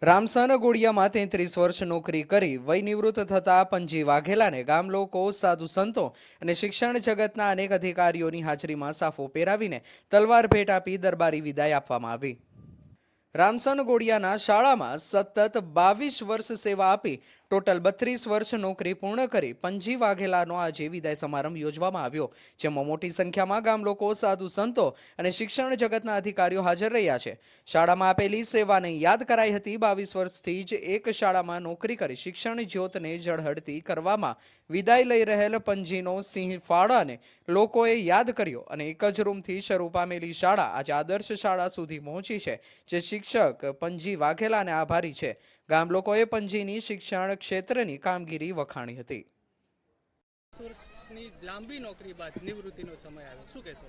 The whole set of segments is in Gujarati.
રામસન ગોળિયામાં 33 વર્ષ નોકરી કરી વય નિવૃત્ત થતા પંજી વાઘેલાને ગામ લોકો, સાધુ સંતો અને શિક્ષણ જગતના અનેક અધિકારીઓની હાજરીમાં સાફો પહેરાવીને તલવાર ભેટ આપી દરબારી વિદાય આપવામાં આવી। રામસન ગોળિયાના શાળામાં સતત 22 વર્ષ સેવા આપી ટોટલ 32 વર્ષ નોકરી પૂર્ણ કરી પંજી વાઘેલાનો આજે વિદાય સમારંભ યોજવામાં આવ્યો, જેમાં મોટી સંખ્યામાં ગામ લોકો, સાધુ સંતો અને શિક્ષણ જગતના અધિકારીઓ હાજર રહ્યા છે। શાળામાં આપેલી સેવાને યાદ કરાઈ હતી। 22 વર્ષથી જ એક શાળામાં નોકરી કરી શિક્ષણ જ્યોતને ઝળહળતી કરવામાં વિદાય લઈ રહેલ પંજીનો સિંહ ફાળાને લોકોએ યાદ કર્યો અને એક જ રૂમથી શરૂ પામેલી શાળા આજે આદર્શ શાળા સુધી પહોંચી છે, જે શિક્ષક પંજી વાઘેલાને આભારી છે। ગામ લોકોએ પંજીની શિક્ષણ ક્ષેત્રની કામગીરી વખાણી હતી। લાંબી નોકરી બાદ નિવૃત્તિનો સમય આવ્યો, શું કહેશો?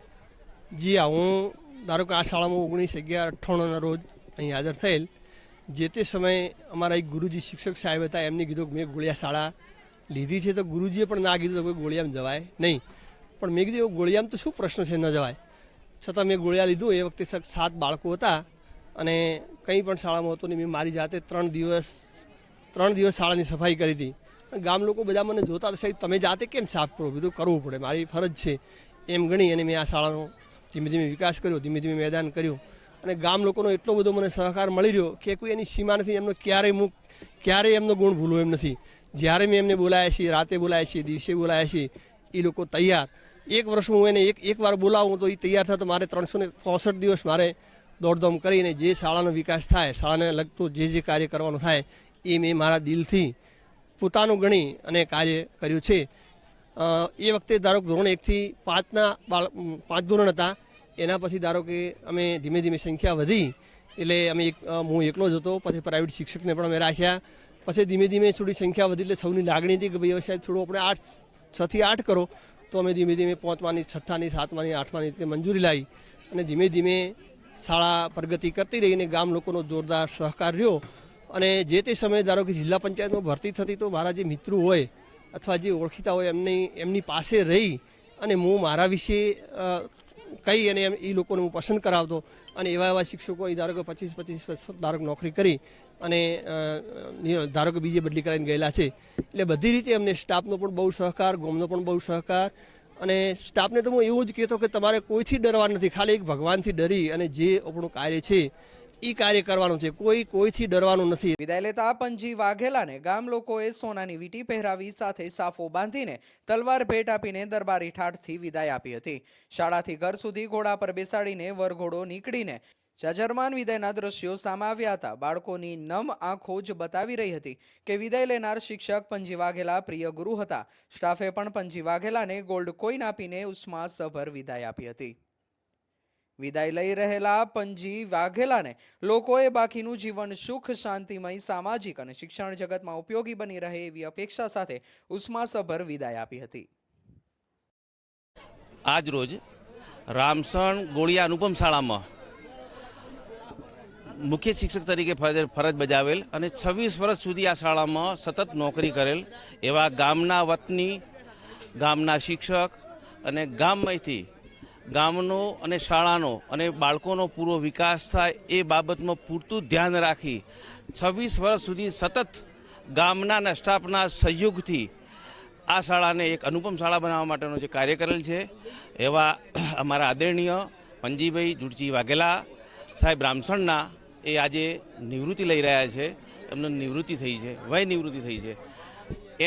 જી હા, હું ધારો કે આ શાળામાં 19/11/98ના રોજ અહીં હાજર થયેલ। જે તે સમયે અમારા એક ગુરુજી શિક્ષક સાહેબ હતા, એમને કીધું કે મેં ગોળિયા શાળા લીધી છે, તો ગુરુજીએ પણ ના કીધું કે ગોળિયામાં જવાય નહીં, પણ મેં કીધું એવું ગોળિયામાં તો શું પ્રશ્ન છે, ન જવાય, છતાં મેં ગોળિયા લીધું। એ વખતે 7 બાળકો હતા અને કંઈ પણ શાળામાં હતું નહીં। મેં મારી જાતે 3 દિવસ શાળાની સફાઈ કરી હતી। ગામ લોકો બધા મને જોતા હતા, સાહેબ તમે જાતે કેમ સાફ કરો? બધું કરવું પડે, મારી ફરજ છે એમ ગણી અને મેં આ શાળાનો ધીમે ધીમે વિકાસ કર્યો, ધીમે ધીમે મેદાન કર્યું અને ગામ લોકોનો એટલો બધો મને સહકાર મળી રહ્યો કે કોઈ એની સીમા નથી। એમનો ક્યારેય એમનો ગુણ ભૂલો એમ નથી। જ્યારે મેં એમને બોલાયા છીએ, રાતે બોલાયા છીએ, દિવસે બોલાયા છીએ, એ લોકો તૈયાર। એક વર્ષમાં હું એને એક વાર બોલાવું તો એ તૈયાર થતો મારે 364 દિવસ મારે દોડધામ કરીને જે શાળાનો વિકાસ થાય, શાળાને લગતું જે કાર્ય કરવાનું થાય એ મેં મારા દિલથી પોતાનું ગણી અને કાર્ય કર્યું છે। એ વખતે ધારો કે ધોરણ 1 થી 5 ધોરણ હતા, એના પછી ધારો કે અમે ધીમે ધીમે સંખ્યા વધી એટલે હું એકલો જ હતો, પછી પ્રાઇવેટ શિક્ષકને પણ અમે રાખ્યા, પછી ધીમે ધીમે થોડી સંખ્યા વધી એટલે સૌની લાગણી હતી કે ભાઈ સાહેબ થોડું આપણે 6 થી 8 કરો, તો અમે ધીમે ધીમે 5માની, 6ઠ્ઠાની, 7માની, 8માની રીતે મંજૂરી લાવી અને ધીમે ધીમે શાળા પ્રગતિ કરતી રહી અને ગામ લોકોનો જોરદાર સહકાર રહ્યો। અને જે તે સમયે ધારો કે જિલ્લા પંચાયતમાં ભરતી થતી તો મારા જે મિત્રો હોય અથવા જે ઓળખીતા હોય એમની પાસે રહી અને હું મારા વિશે કહી અને એ લોકોને હું પસંદ કરાવતો અને એવા શિક્ષકો ધારો કે 25 વર્ષ ધારો કે નોકરી કરી અને ધારો કે બીજે બદલી કરીને ગયેલા છે। એટલે બધી રીતે અમને સ્ટાફનો પણ બહુ સહકાર, ગામનો પણ બહુ સહકાર અને સ્ટાફને તો હું એવું જ કહેતો કે તમારે કોઈથી ડરવાનું નથી, ખાલી એક ભગવાનથી ડરી અને જે આપણું કાર્ય છે એ કાર્ય કરવાનું છે, કોઈથી ડરવાનું નથી। વિદાય લેતા પંજી વાઘેલાને ગામ લોકોએ સોનાની વીંટી પહેરાવી સાથે સાફો બાંધીને તલવાર ભેટ આપીને દરબારી ઠાઠથી વિદાય આપી હતી। શાળાથી ઘર સુધી ઘોડા પર બેસાડીને વરઘોડો નીકળીને જાજરમાન વિદાયના દ્રશ્યો સામે આવ્યા હતા। બાળકોની નમ આંખો જ બતાવી રહી હતી કે વિદાય લેનાર શિક્ષક પંજી વાઘેલા પ્રિય ગુરુ હતા। સ્ટાફે પણ પંજી વાઘેલાને ગોલ્ડ કોઈન આપીને ઉષ્માસભર વિદાય આપી હતી। વિદાય લઈ રહેલા પંજી વાઘેલાને લોકોએ બાકીનું જીવન સુખ, શાંતિમય, સામાજિક અને શિક્ષણ જગતમાં ઉપયોગી બની રહે એવી અપેક્ષા સાથે ઉષ્માસભર વિદાય આપી હતી। આજ રોજ રામસણ ગોળિયા અનુપમ શાળામાં મુખ્ય શિક્ષક તરીકે ફરજ બજાવેલ અને 26 વર્ષ સુધી આ શાળામાં સતત નોકરી કરેલ એવા ગામના વતની, ગામના શિક્ષક અને ગામમાંથી ગામનો અને શાળાનો અને બાળકોનો પૂરો વિકાસ થાય એ બાબતમાં પૂરતું ધ્યાન રાખી 26 વર્ષ સુધી સતત ગામના સ્ટાફના સહયોગથી આ શાળાને એક અનુપમ શાળા બનાવવા માટેનો જે કાર્ય કરેલ છે એવા અમારા આદરણીય પંજીભાઈ જુડજી વાઘેલા સાહેબ રામસણના એ આજે નિવૃત્તિ લઈ રહ્યા છે। એમને નિવૃત્તિ થઈ છે, વય નિવૃત્તિ થઈ છે।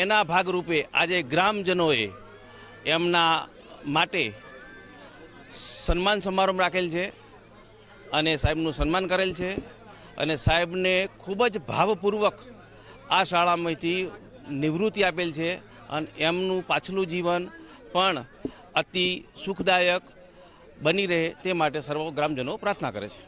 એના ભાગરૂપે આજે ગ્રામજનોએ એમના માટે સન્માન સમારંભ રાખેલ છે અને સાહેબનું સન્માન કરેલ છે અને સાહેબને ખૂબ જ ભાવપૂર્વક આ શાળામાંથી નિવૃત્તિ આપેલ છે અને એમનું પાછલું જીવન પણ અતિ સુખદાયક બની રહે તે માટે સર્વ ગ્રામજનો પ્રાર્થના કરે છે।